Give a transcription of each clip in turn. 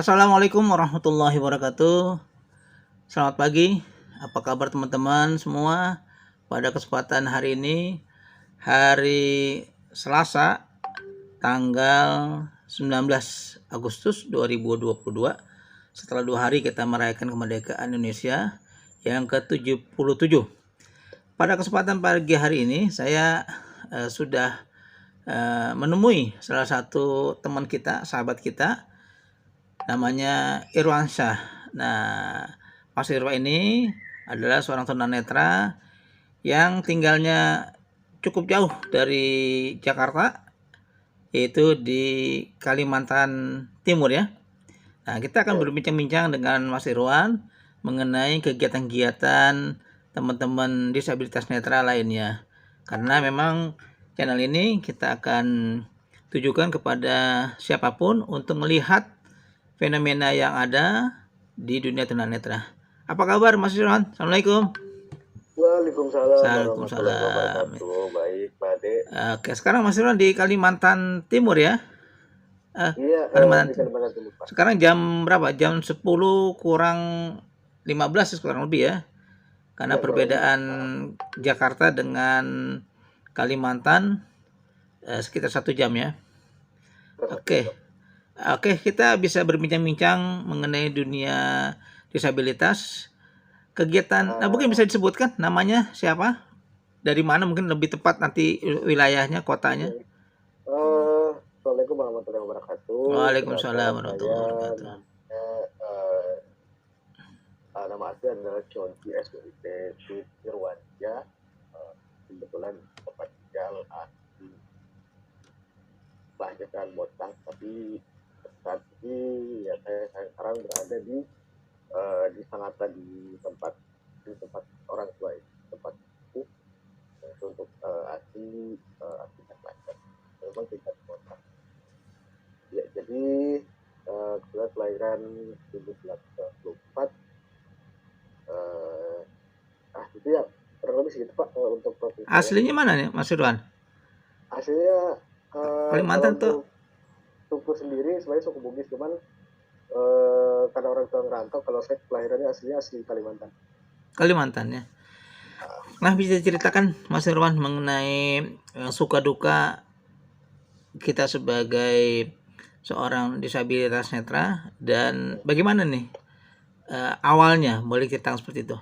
Assalamualaikum warahmatullahi wabarakatuh. Selamat pagi. Apa kabar teman-teman semua? Pada kesempatan hari ini, hari Selasa, tanggal 19 Agustus 2022, setelah 2 hari kita merayakan kemerdekaan Indonesia yang ke-77. Pada kesempatan pagi hari ini, saya sudah menemui salah satu teman kita, sahabat kita, namanya Irwansyah. Nah, Mas Irwa ini adalah seorang tunanetra yang tinggalnya cukup jauh dari Jakarta, yaitu di Kalimantan Timur ya. Nah, kita akan berbincang-bincang dengan Mas Irwan mengenai kegiatan-kegiatan teman-teman disabilitas netra lainnya. Karena memang channel ini kita akan tujukan kepada siapapun untuk melihat fenomena yang ada di dunia tunanetra. Apa kabar Mas Irwan? Assalamualaikum. Waalaikumsalam warahmatullahi Waalaikumsalam. wabarakatuh. Baik, Pak Ade. Oke, sekarang Mas Irwan di Kalimantan Timur ya? Iya, di Kalimantan Timur. Kalimantan Timur, Pak. Sekarang jam berapa? Jam 10 kurang 15 kurang lebih ya. Karena Ya, perbedaan Jakarta dengan Kalimantan sekitar 1 jam ya. Oke. Oke, kita bisa berbincang-bincang mengenai dunia disabilitas. Kegiatan, mungkin bisa disebutkan namanya siapa? Dari mana mungkin lebih tepat nanti wilayahnya, kotanya? Assalamualaikum warahmatullahi wabarakatuh. Waalaikumsalam Perkenalkan warahmatullahi saya wabarakatuh. nama asli adalah Conti SWIT Irwansyah. Kebetulan tempat tinggal asli kelahiran Botang, tapi saat ini ya saya sekarang berada di Sangatta, di tempat orang tua, tempat itu untuk asli pelajar. Memang tingkat kota. Ya, jadi kebetulan kelahiran 1994. Itu ya kurang lebih segitu Pak untuk provinsi. Aslinya mana nih Mas Irwan? Aslinya Kalimantan tuh. Suku sendiri sebenarnya suku Bugis, cuman karena orang tua ngerantau, kalau saya kelahirannya asli Kalimantan. Kalimantan ya. Nah, bisa ceritakan Mas Irwan mengenai suka duka kita sebagai seorang disabilitas netra dan bagaimana nih awalnya, boleh cerita seperti itu?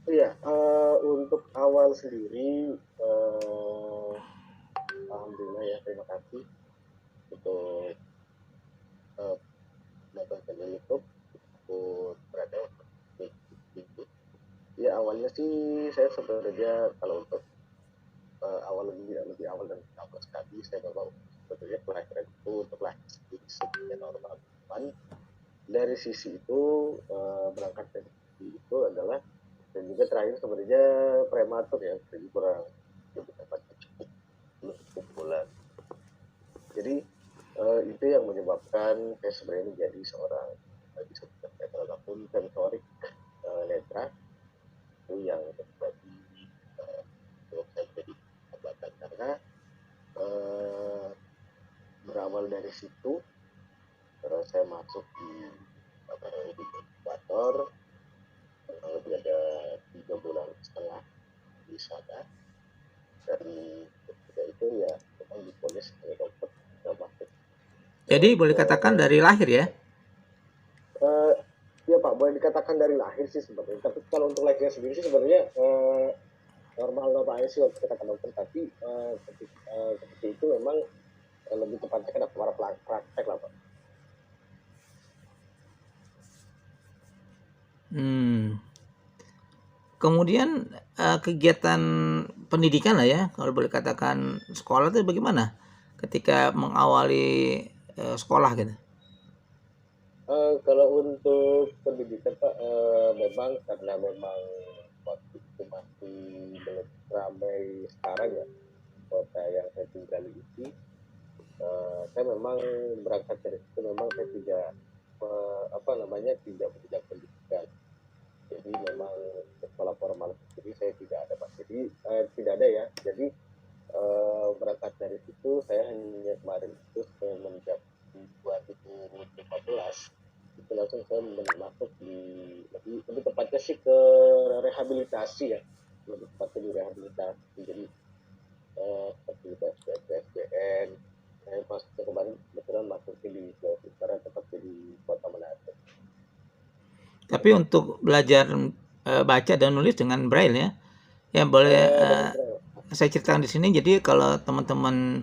Iya, untuk awal sendiri alhamdulillah ya, terima kasih untuk nonton channel YouTube untuk berada di situ. Ya, awalnya sih saya sebenarnya kalau untuk awal lebih awal dan awal sekali, saya memang sebenarnya kelahiran itu untuk lahir sebenarnya normal. Dari sisi itu berangkat dari sisi itu adalah, dan juga terakhir sebenarnya prematur ya, jadi kurang lebih tepatnya cukup bulan. Jadi itu yang menyebabkan saya sebenarnya menjadi seorang disabilitas netra ataupun sensorik netra, itu yang menjadi saya menjadi hambatan, karena berawal dari situ terus saya masuk di inkubator, lebih ada 3,5 bulan di sana, dan ketika itu ya memang diponis oleh dokter masuk. Jadi boleh katakan dari lahir ya? Ya Pak, boleh dikatakan dari lahir sih sebenarnya. Tapi kalau untuk lahirnya sendiri sih sebenarnya normal aja sih waktu kata dokter. Tapi ketika itu memang lebih tepatnya kena para praktek lah Pak. Kemudian kegiatan pendidikan lah ya, kalau boleh katakan sekolah itu bagaimana ketika mengawali sekolah gitu? Kalau untuk pendidikan Pak, memang karena memang waktu itu masih belum ramai sekarang ya, kota yang saya tinggali ini, saya memang berangkat dari situ, memang saya tidak tidak berjenjang pendidikan. Jadi memang sekolah formal sendiri saya tidak ada Pak. Jadi tidak ada ya. Jadi berangkat dari situ saya hanya kemarin itu semenjak 2015 rehabilitasi ya, lebih tepatnya di rehabilitasi. Jadi seperti PSBN, saya pas kemarin kebetulan masuknya di Sulawesi Utara, tepatnya di Kota Manado. Tapi untuk belajar baca dan nulis dengan braille ya. Ya boleh Dengan Braille. saya ceritakan di sini. Jadi kalau teman-teman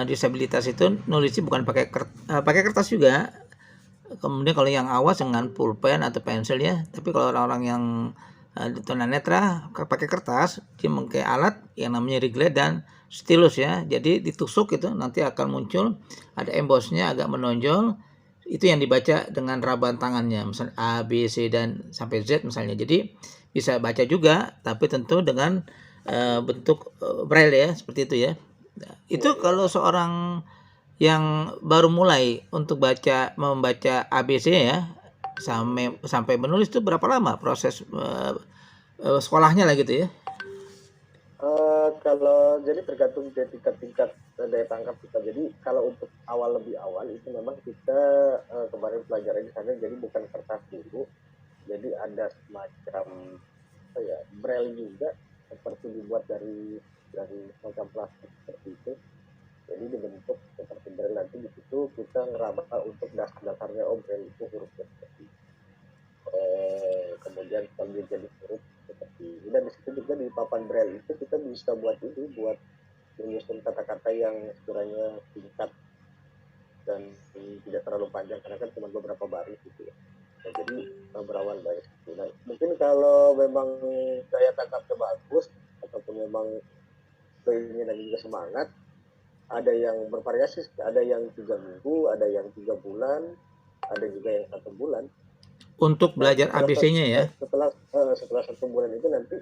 disabilitas itu nulisnya bukan pakai kertas juga. Kemudian kalau yang awas dengan pulpen atau pensil ya. Tapi kalau orang-orang yang tunanetra pakai kertas, dia memakai alat yang namanya riglet dan stylus ya. Jadi ditusuk itu nanti akan muncul ada embossnya agak menonjol. Itu yang dibaca dengan raban tangannya, misalnya A, B, C dan sampai Z misalnya. Jadi bisa baca juga, tapi tentu dengan bentuk braille ya, seperti itu ya. Itu kalau seorang yang baru mulai untuk membaca ABC ya, sampai menulis itu berapa lama proses sekolahnya lah gitu ya? Kalau jadi tergantung dari tingkat-tingkat daya tangkap kita. Jadi kalau untuk lebih awal itu memang kita kemarin pelajaran di sana, jadi bukan kertas dulu, jadi ada semacam apa ya, braille juga, seperti dibuat dari semacam plastik seperti itu. Jadi dibentuk seperti braille, nanti di situ kita ngeraba untuk dasar-dasarnya, oh braille itu huruf seperti kemudian kalau jadi huruf seperti ini, dan di situ juga di papan braille itu kita bisa buat menyusun kata-kata yang sekiranya singkat dan tidak terlalu panjang, karena kan cuma beberapa baris gitu ya. Nah, jadi berawal dari situ. Nah, mungkin kalau memang daya tangkapnya bagus ataupun memang keinginan juga semangat, ada yang bervariasi, ada yang 3 minggu, ada yang 3 bulan, ada juga yang 1 bulan. Untuk belajar ABC-nya ya. Setelah 1 bulan itu nanti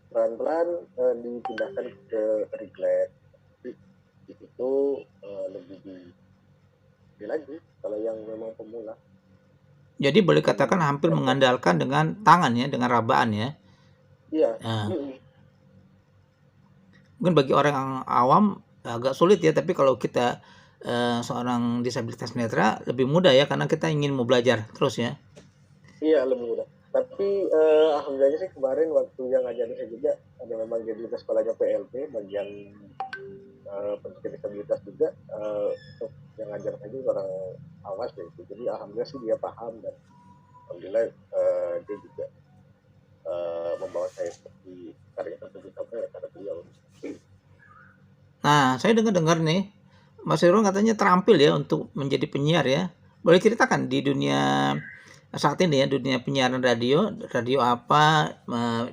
pelan-pelan dipindahkan ke riglet. Di situ lebih di lagi kalau yang memang pemula. Jadi boleh katakan hampir mengandalkan dengan tangan ya, dengan rabaan ya. Iya. Nah, mungkin bagi orang yang awam agak sulit ya, tapi kalau kita seorang disabilitas netra lebih mudah ya, karena kita ingin mau belajar terus ya. Iya, lebih mudah. Tapi alhamdulillahnya sih kemarin waktu yang ngajarin saya juga ada memang jadi sekolahnya PLP bagian pendidikan disabilitas juga, untuk yang ngajar saya juga orang awas ya itu. Jadi alhamdulillah sih dia paham, dan alhamdulillah dia juga membawa saya seperti karya tersebut apa ya, karena beliau. Nah, saya dengar-dengar nih, Mas Irwan katanya terampil ya untuk menjadi penyiar ya. Boleh ceritakan di dunia saat ini ya, dunia penyiaran radio, radio apa,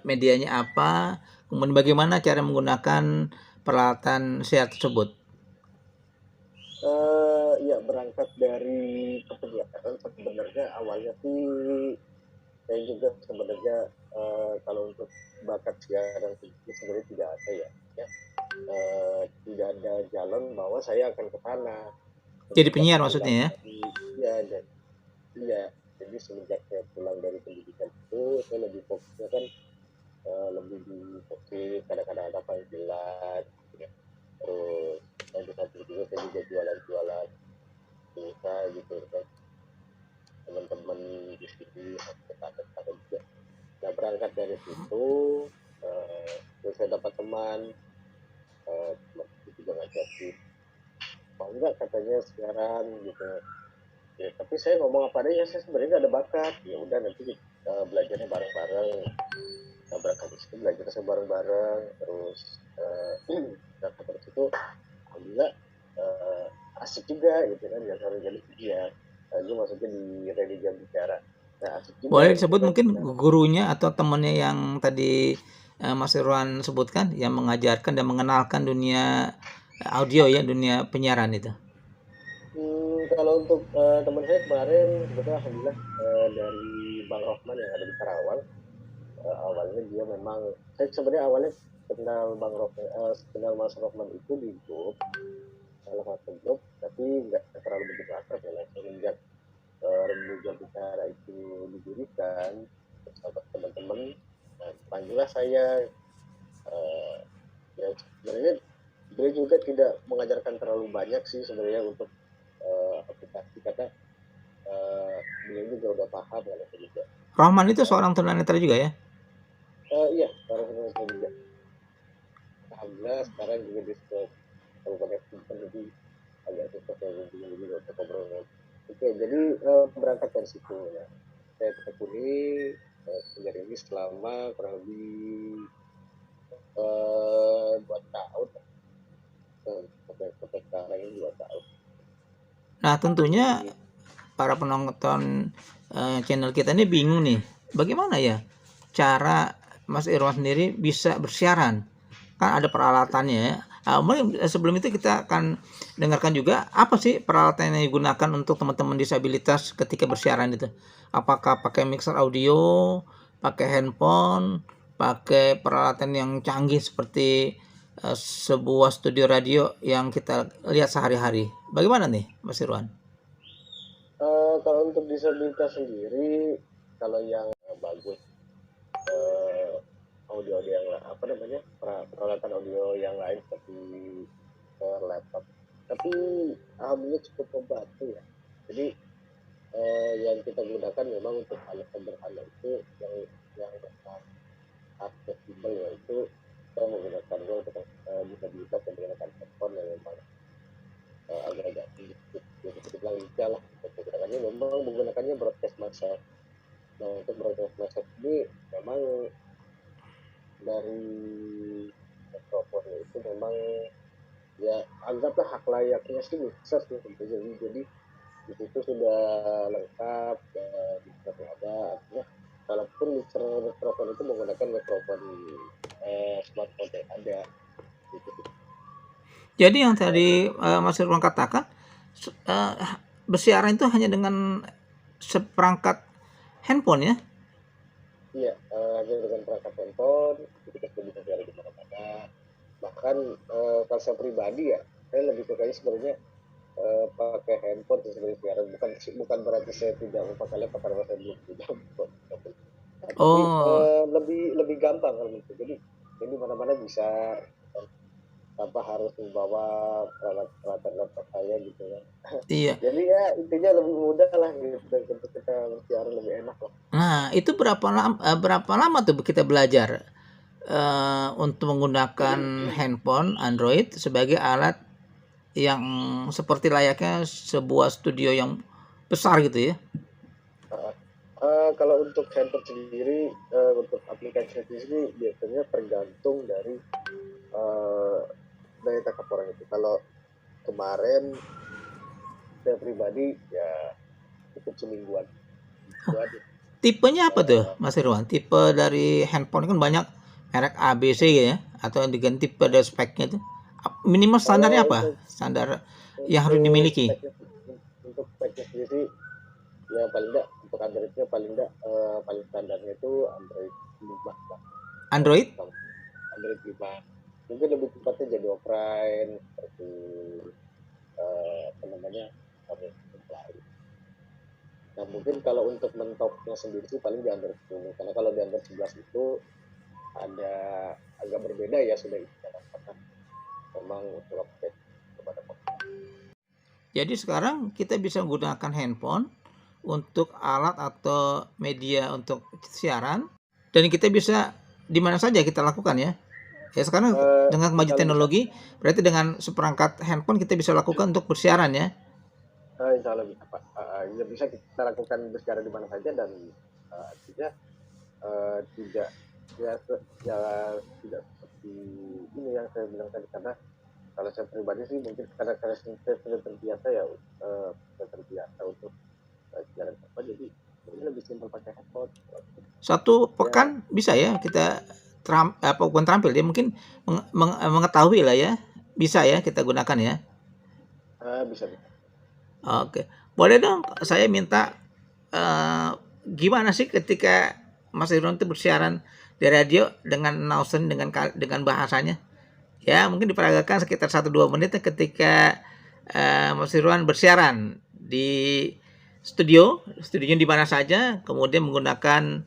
medianya apa, kemudian bagaimana cara menggunakan peralatan siar tersebut? Ya berangkat dari kepenyiaran sebenarnya awalnya sih saya juga sebenarnya kalau untuk bakat siaran itu sebenarnya tidak ada ya. Tidak ada jalan bahwa saya akan ke sana. Jadi Semenjak penyiar maksudnya pulang ya? dari iya, jadi semenjak saya pulang dari pendidikan itu saya lebih fokusnya kan lebih di fokus, kadang-kadang ada panggilan gitu ya. Terus saya di samping juga saya juga jualan-jualan pulsa gitu kan, teman-teman di sini tetangga juga. Nah berangkat dari situ terus saya dapat teman itu juga ngajakin, mau enggak katanya siaran gitu ya. Tapi saya ngomong apa adanya, saya sebenarnya nggak ada bakat. Ya udah nanti belajarnya bareng-bareng. Nah berangkat di situ belajar saya bareng-bareng, terus terus itu alhamdulillah asik juga gitu kan, ya harus jadi ya lagi maksudnya di ready jam bicara. Nah asik juga Boleh gitu disebut kan. mungkin Nah, gurunya atau temannya yang tadi Mas Irwan sebutkan, yang mengajarkan dan mengenalkan dunia audio ya, dunia penyiaran itu. kalau untuk teman saya kemarin sebetulnya alhamdulillah dari Bang Rohman yang ada di Karawang. Awalnya dia memang, saya sebenarnya awalnya kenal kenal Mas Rohman itu di grup, salah satu grup, tapi nggak terlalu begitu akrab ya. Semenjak Rembuja Bicara itu didirikan bersama teman-teman, panggillah saya. uh, Ya sebenarnya beliau juga tidak mengajarkan terlalu banyak sih sebenarnya untuk aplikasi, karena beliau juga udah paham kan itu juga. Rahman itu seorang tunanetra juga ya? Iya, sekarang saya juga. Alhamdulillah sekarang juga di Kabupaten Sumber, jadi agak susah saya hubungin juga untuk ngobrol. Oke, jadi berangkat dari situ ya. Saya tekuni penjara ini selama kurang lebih 2 tahun, sampai sekarang ini 2 tahun. Nah, tentunya Jadi para penonton channel kita ini bingung nih, bagaimana ya cara Mas Irwan sendiri bisa bersiaran? Kan ada peralatannya ya. Mungkin sebelum itu kita akan dengarkan juga apa sih peralatan yang digunakan untuk teman-teman disabilitas ketika bersiaran itu. Apakah pakai mixer audio, pakai handphone, pakai peralatan yang canggih seperti sebuah studio radio yang kita lihat sehari-hari. Bagaimana nih, Mas Irwan? kalau untuk disabilitas sendiri, kalau yang bagus eh, audio yang apa namanya peralatan audio yang lain seperti laptop, tapi alhamdulillah cukup membantu ya. Jadi yang kita gunakan memang untuk alat sederhana itu yang aksesibel, yaitu kita menggunakannya untuk disabilitas yang menggunakan handphone yang memang agak-agak sedikit lincah lah. Menggunakannya memang menggunakannya broadcast message. Nah, untuk broadcast message ini memang dari mikrofonnya itu memang ya anggaplah hak layaknya sih mixer sih sebetulnya. Jadi di situ sudah lengkap, mixernya ada, artinya kalaupun mixer mikrofon itu menggunakan mikrofon smartphone yang ada gitu. Jadi yang tadi Mas Irwan katakan eh, bersiaran itu hanya dengan seperangkat handphone ya? Iya, hanya dengan perangkat handphone itu kita bisa siaran di mana-mana. Bahkan kalau saya pribadi ya, saya lebih sukanya sebenarnya pakai handphone sih sebenarnya siaran. Bukan berarti saya tidak memakai laptop karena saya belum punya. Tapi Oh, lebih lebih gampang kalau gitu. Jadi mana-mana bisa tanpa harus membawa peralatan laptop saya gitu ya. iya. Jadi ya intinya lebih mudah lah gitu untuk kita bersiaran, lebih enak lah. Nah, itu berapa lama tuh kita belajar untuk menggunakan handphone Android sebagai alat yang seperti layaknya sebuah studio yang besar gitu ya? Uh, kalau untuk handphone sendiri, untuk aplikasi sendiri biasanya tergantung dari uh, daya tangkap orang itu. Kalau kemarin saya pribadi ya cukup semingguan. Semingguan Tipenya apa tuh, uh, Mas Irwan? Tipe dari handphone kan banyak merek A, B, C gitu ya, atau diganti pada speknya tuh. Minimal standarnya kalau apa? Standar yang harus untuk dimiliki. speknya sendiri ya paling enggak untuk Androidnya paling enggak paling standarnya itu Android 5 lah. Android? Android 5 mungkin lebih tepatnya jadi offline seperti apa namanya Android. Nah mungkin kalau untuk mentoknya sendiri sih paling di Android 10, karena kalau di Android 11 itu ada agak berbeda ya, sudah dikatakan memang untuk update kepada Jadi sekarang kita bisa menggunakan handphone untuk alat atau media untuk siaran dan kita bisa di mana saja kita lakukan ya. Ya sekarang dengan kemajuan insya Allah bisa. teknologi berarti dengan seperangkat handphone kita bisa lakukan untuk bersiaran ya. Insya Allah bisa Pak. Ya bisa kita lakukan secara di mana saja, dan artinya tidak ya, ya tidak seperti ini yang saya bilang tadi, karena kalau saya pribadi sih mungkin karena saya sudah terbiasa ya, sudah terbiasa untuk jalan apa, jadi ini lebih simpel pakai handphone Satu ya. pekan bisa ya kita apa bukan terampil dia mungkin mengetahui lah ya. Bisa ya kita gunakan ya. Bisa bisa. Oke. Boleh dong saya minta eh, gimana sih ketika Mas Irwan itu bersiaran di radio dengan announcement dengan bahasanya? Ya, mungkin diperagakan sekitar 1-2 menit ya ketika Mas Irwan bersiaran di studionya di mana saja, kemudian menggunakan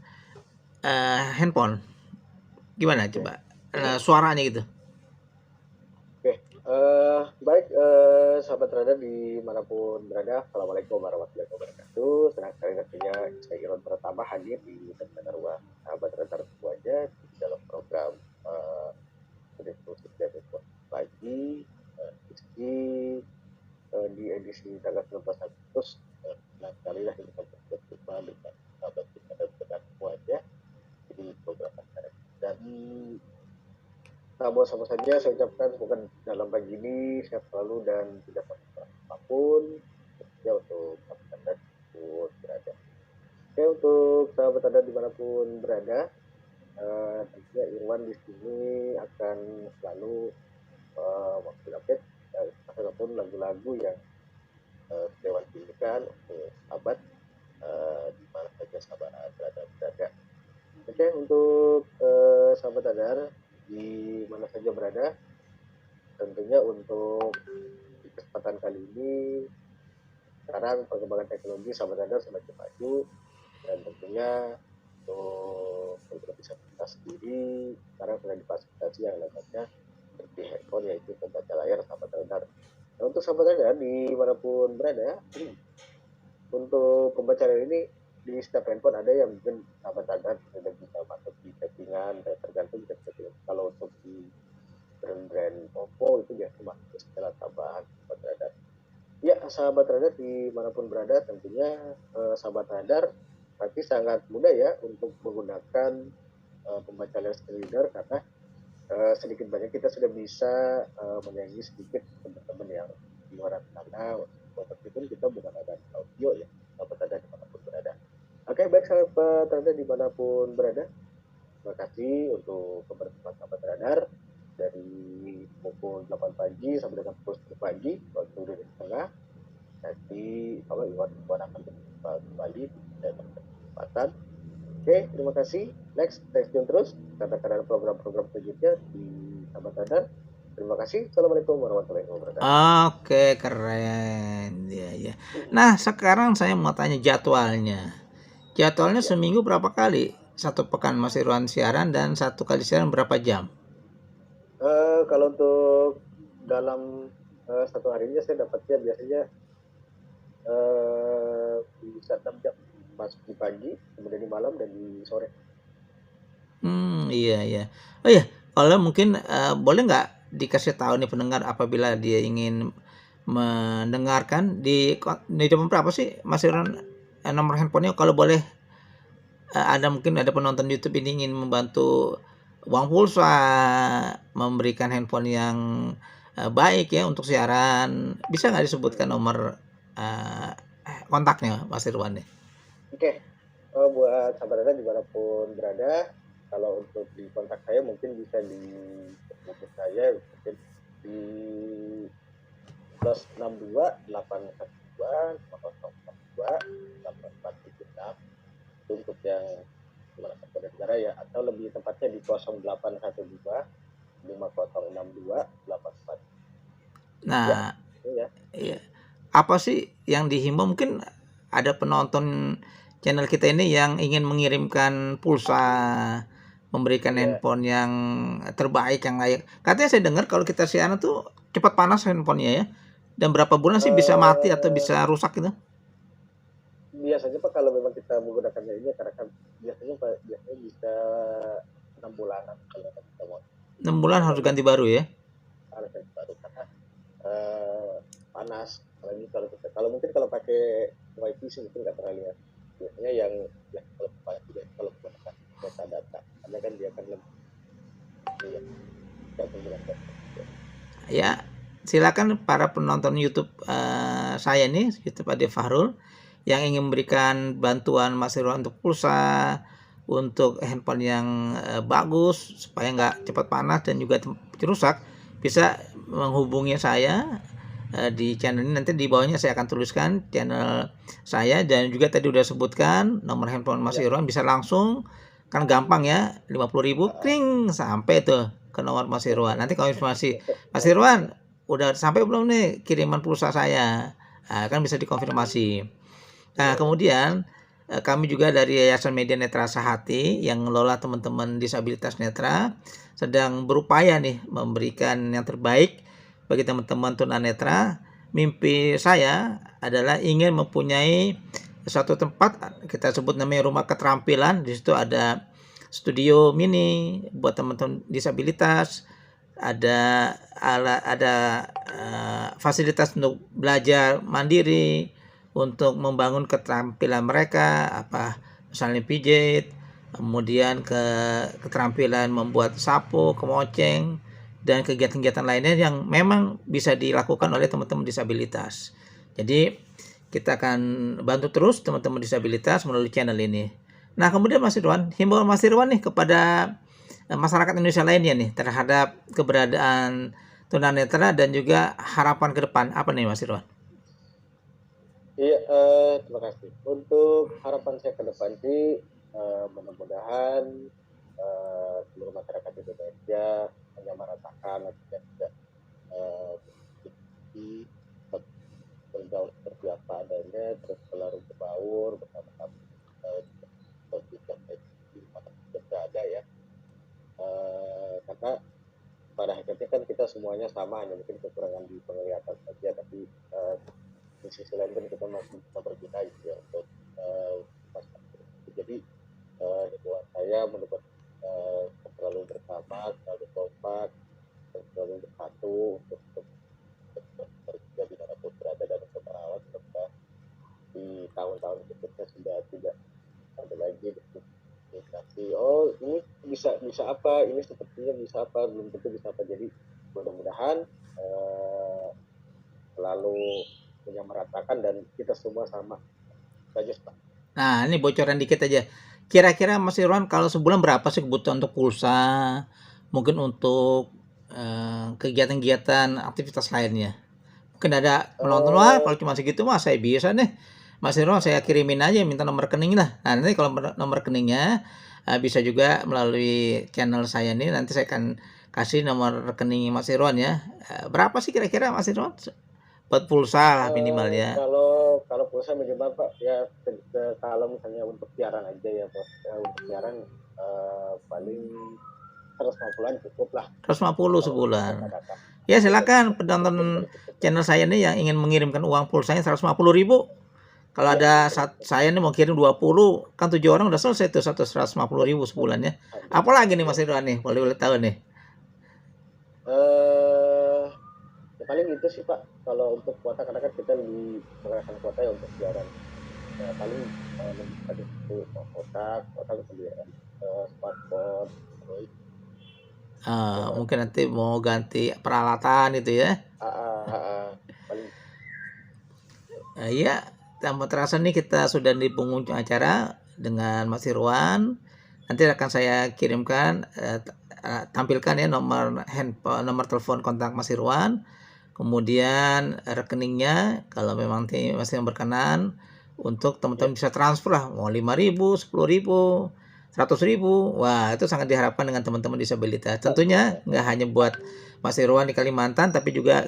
handphone. Gimana Oke coba suaranya gitu? oke. Baik, sahabat radar dimanapun berada, Assalamualaikum warahmatullahi wabarakatuh. Senang sekali tentunya saya Iron pertama hadir di Radar sahabat radar semuanya di dalam program diskusi dan informasi pagi diskusi di edisi tanggal 19 Agustus. Senang sekali lah ini kita berjumpa dengan sahabat kita dan rekan semuanya di program radar. Dan sama-sama saja saya ucapkan semoga dalam pagi ini sehat selalu dan tidak sampai apapun ya untuk sahabat Anda dimanapun berada. Oke, untuk sahabat Anda dimanapun berada, tentunya Irwan di sini akan selalu waktu update ataupun lagu-lagu yang Dewan pilihkan untuk sahabat di mana saja sahabat berada. Oke, untuk sahabat Adar di mana saja berada, tentunya untuk di kesempatan kali ini sekarang perkembangan teknologi sahabat Adar semakin maju dan tentunya untuk disabilitas sendiri sekarang sudah difasilitasi yang namanya seperti handphone yaitu pembaca layar sahabat Adar. Nah, untuk sahabat Adar dimanapun berada, untuk pembaca layar ini di setiap handphone ada yang mungkin sahabat Adar sudah bisa masuk di settingan dan tergantung dari settingan. Kalau untuk di brand Oppo itu biasanya masuk ke setelah tambahan sahabat radar. Ya, sahabat radar dimanapun berada, tentunya sahabat radar pasti sangat mudah ya untuk menggunakan pembaca layar screen reader karena sedikit banyak kita sudah bisa menyanyi sedikit teman-teman yang di luar sana. Meskipun kita bukan ada audio ya, sahabat radar dimanapun berada. Oke, baik sahabat radar dimanapun berada. Terima kasih untuk kebersamaan sahabat radar dari pukul 8 pagi sampai dengan pukul 10 pagi waktu Indonesia Tengah. Nanti kalau Iwan akan berjumpa kembali di kesempatan. Oke, terima kasih. Next, stay tune terus karena ada program-program selanjutnya di sahabat radar. Terima kasih. Assalamualaikum warahmatullahi wabarakatuh. Oke, keren. Ya, ya. Nah, sekarang saya mau tanya jadwalnya. Jadwalnya seminggu berapa kali? Satu pekan Mas Irwan siaran dan satu kali siaran berapa jam? Kalau untuk dalam satu harinya saya dapatnya biasanya bisa 6 jam, masuk di pagi, kemudian di malam dan di sore. Iya, iya. Oh iya, kalau mungkin boleh nggak dikasih tahu nih pendengar apabila dia ingin mendengarkan di jam berapa sih Mas Irwan nomor handphonenya kalau boleh ada mungkin ada penonton YouTube ini ingin membantu uang pulsa, memberikan handphone yang baik ya untuk siaran, bisa nggak disebutkan nomor kontaknya Mas Irwan nih? Oke, buat sahabat Anda dimanapun berada, kalau untuk di kontak saya mungkin bisa di hubungi saya mungkin di +62 812 842 8476 untuk yang pada negara ya, atau lebih tepatnya di 0812 5062 84. Nah, Ya. iya. Apa sih yang dihimbau? Mungkin ada penonton channel kita ini yang ingin mengirimkan pulsa, memberikan handphone yang terbaik, yang layak. Katanya saya dengar kalau kita siaran tuh cepat panas handphonenya ya. Dan berapa bulan sih bisa mati atau bisa rusak gitu? Biasanya Pak kalau memang kita menggunakannya ini karena kan biasanya bisa 6 bulanan kalau kita mau. 6 bulan harus ganti baru ya? Harus ganti baru karena panas. Kalau mungkin kalau pakai wifi sih mungkin nggak terlalu ya. Biasanya yang kalau menggunakan data karena kan dia akan lebih ya. Silakan para penonton YouTube saya nih, YouTube Ade Fahrul yang ingin memberikan bantuan Mas Irwan untuk pulsa, untuk handphone yang bagus supaya nggak cepat panas dan juga rusak, bisa menghubungi saya di channel ini. Nanti di bawahnya saya akan tuliskan channel saya dan juga tadi udah sebutkan nomor handphone Mas Irwan, bisa langsung kan gampang ya, 50.000 kling sampai tuh ke nomor Mas Irwan. Nanti kalau informasi Mas Irwan udah sampai belum nih kiriman pulsa saya, kan bisa dikonfirmasi. Nah, kemudian kami juga dari Yayasan Media Netra Sehati yang mengelola teman-teman disabilitas netra sedang berupaya nih memberikan yang terbaik bagi teman-teman tunanetra, mimpi saya adalah ingin mempunyai suatu tempat, kita sebut namanya rumah keterampilan. Di situ ada studio mini buat teman-teman disabilitas, ada fasilitas untuk belajar mandiri, untuk membangun keterampilan mereka, misalnya pijit, kemudian keterampilan membuat sapu, kemoceng, dan kegiatan-kegiatan lainnya yang memang bisa dilakukan oleh teman-teman disabilitas. Jadi kita akan bantu terus teman-teman disabilitas melalui channel ini. Nah, kemudian Mas Irwan, himbauan Mas Irwan nih kepada masyarakat Indonesia lainnya nih terhadap keberadaan tunanetra dan juga harapan ke depan apa nih Mas Irwan? Iya, terima kasih. Untuk harapan saya ke depan sih, mudah-mudahan seluruh masyarakat Indonesia menyamaratakan dan tidak bergaul seperti apa adanya, terus selalu berbaur bersama-sama di mana berada ya. Karena pada akhirnya kan kita semuanya sama, hanya mungkin kekurangan di penglihatan saja, tapi di sisi lain kan kita masih bisa berguna gitu ya untuk masyarakat. Jadi buat saya menurut selalu bersama, selalu kompak, dan selalu bersatu untuk bekerja di mana pun berada dan untuk merawat serta di tahun-tahun berikutnya sudah tidak ada lagi diskusi. Oh ini bisa apa, ini sepertinya bisa apa, belum tentu bisa apa. Jadi mudah-mudahan selalu menyamaratakan dan kita semua sama saja Pak. Nah, ini bocoran dikit aja. Kira-kira Mas Irwan kalau sebulan berapa sih kebutuhan untuk pulsa, mungkin untuk kegiatan-kegiatan aktivitas lainnya? Mungkin ada penonton, wah kalau cuma segitu mah saya bisa nih. Mas Irwan saya kirimin aja minta nomor rekening lah. Nah, nanti kalau nomor rekeningnya bisa juga melalui channel saya nih, nanti saya akan kasih nomor rekening Mas Irwan ya. Berapa sih kira-kira Mas Irwan? Buat pulsa lah minimal ya. Kalau pulsa minimal Pak ya, kalau misalnya untuk siaran aja ya Bos, untuk siaran paling 150-an cukup lah. 150 sebulan. Ya silakan penonton channel saya nih yang ingin mengirimkan uang pulsanya 150.000. Kalau ada saya nih mau kirim 20, kan 7 orang udah selesai tuh 150.000 sebulan ya. Apalagi nih Mas Irwan nih, boleh tahu nih. Ya paling itu sih Pak. Kalau untuk kuota, karena kan kita lebih menggunakan kuota ya untuk siaran. Ya paling ada itu kotak kemudian smartphone. Mungkin nanti mau ganti peralatan gitu ya. Paling. Iya, tanpa terasa nih kita sudah di penghujung acara dengan Mas Irwan. Nanti akan saya kirimkan, tampilkan ya nomor handphone, nomor telepon kontak Mas Irwan. Kemudian rekeningnya kalau memang masih yang berkenan untuk teman-teman bisa transfer lah, mau 5.000, 10.000, 100.000. Wah, itu sangat diharapkan dengan teman-teman disabilitas. Tentunya nggak hanya buat Mas Irwan di Kalimantan, tapi juga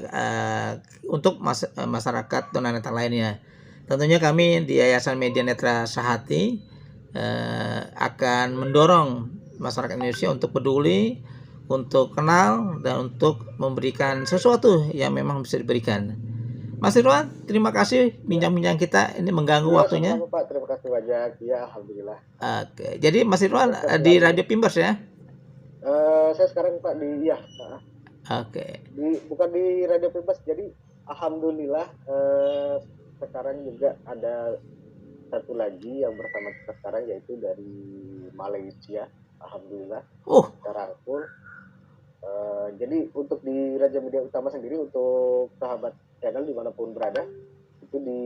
untuk masyarakat tunanetra lainnya. Tentunya kami di Yayasan Media Netra Sahati akan mendorong masyarakat Indonesia untuk peduli, untuk kenal, dan untuk memberikan sesuatu yang memang bisa diberikan. Mas Irwan, terima kasih bincang-bincang kita. Ini mengganggu waktunya. Sama-sama Pak, terima kasih banyak. Ya, alhamdulillah. Oke, jadi Mas Irwan di Radio Pimbers ya? Saya sekarang Pak di Oke. Bukan di Radio Pimbers, jadi alhamdulillah sekarang juga ada satu lagi yang bersama kita sekarang, yaitu dari Malaysia. Alhamdulillah kita rangkul. Jadi untuk di Raja Media Utama sendiri, untuk sahabat channel dimanapun berada, itu di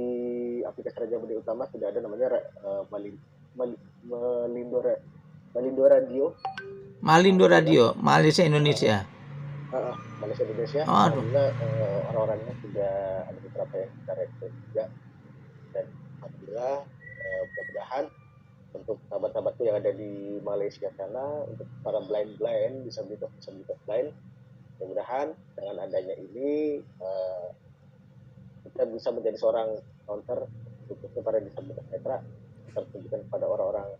aplikasi Raja Media Utama sudah ada namanya Malindo Radio. Malindo Radio, Malaysia Indonesia. Malaysia Indonesia. Alhamdulillah orang-orangnya sudah ada beberapa yang kita rekrut juga, dan alhamdulillah mudah-mudahan untuk sahabat-sahabatku yang ada di Malaysia sana, untuk para blind disabilitas blind, mudah-mudahan dengan adanya ini kita bisa menjadi seorang counter khususnya para disabilitas netra, kita tunjukkan kepada orang-orang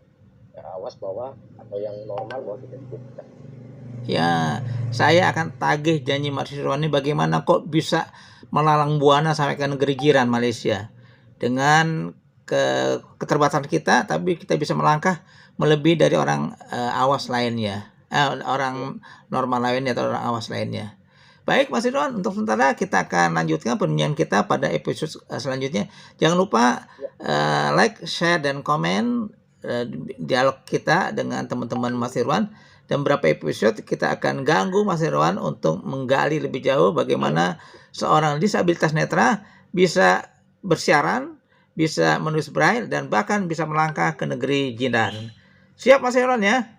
yang awas bahwa atau yang normal bahwa kita bisa. Ya, saya akan tagih janji Mas Irwan ini bagaimana kok bisa melalang buana sampai ke negeri jiran Malaysia. Dengan keterbatasan kita, tapi kita bisa melangkah melebihi dari orang awas lainnya. Orang normal lainnya atau orang awas lainnya. Baik Mas Irwan, untuk sementara kita akan lanjutkan perbincangan kita pada episode selanjutnya. Jangan lupa like, share, dan komen dialog kita dengan teman-teman Mas Irwan. Dan beberapa episode kita akan ganggu Mas Irwan untuk menggali lebih jauh bagaimana seorang disabilitas netra bisa bersiaran, bisa menulis braille, dan bahkan bisa melangkah ke negeri jiran. Siap Mas Irwan ya?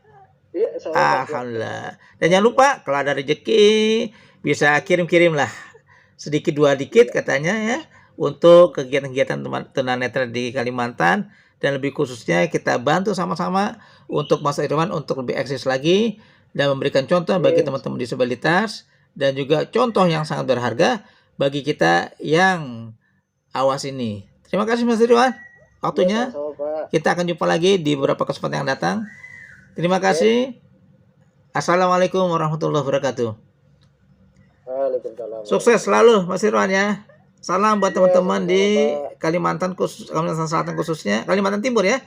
Iya, Alhamdulillah. Dan jangan lupa kalau ada rezeki bisa kirim-kirim lah sedikit dua dikit katanya ya untuk kegiatan-kegiatan tunanetra di Kalimantan, dan lebih khususnya kita bantu sama-sama untuk Mas Irwan untuk lebih eksis lagi dan memberikan contoh bagi teman-teman disabilitas dan juga contoh yang sangat berharga bagi kita yang awas ini. Terima kasih Mas Irwan waktunya. Kita akan jumpa lagi di beberapa kesempatan yang datang. Terima kasih. Assalamualaikum warahmatullahi wabarakatuh. Waalaikumsalam. Sukses selalu Mas Irwan ya. Salam buat teman-teman di Kalimantan Selatan khususnya, Kalimantan Timur ya.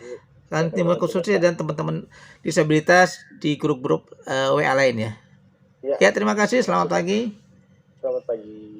Kalimantan Timur khususnya dan teman-teman disabilitas di grup-grup WA lain ya. Ya, terima kasih. Selamat pagi. Selamat pagi.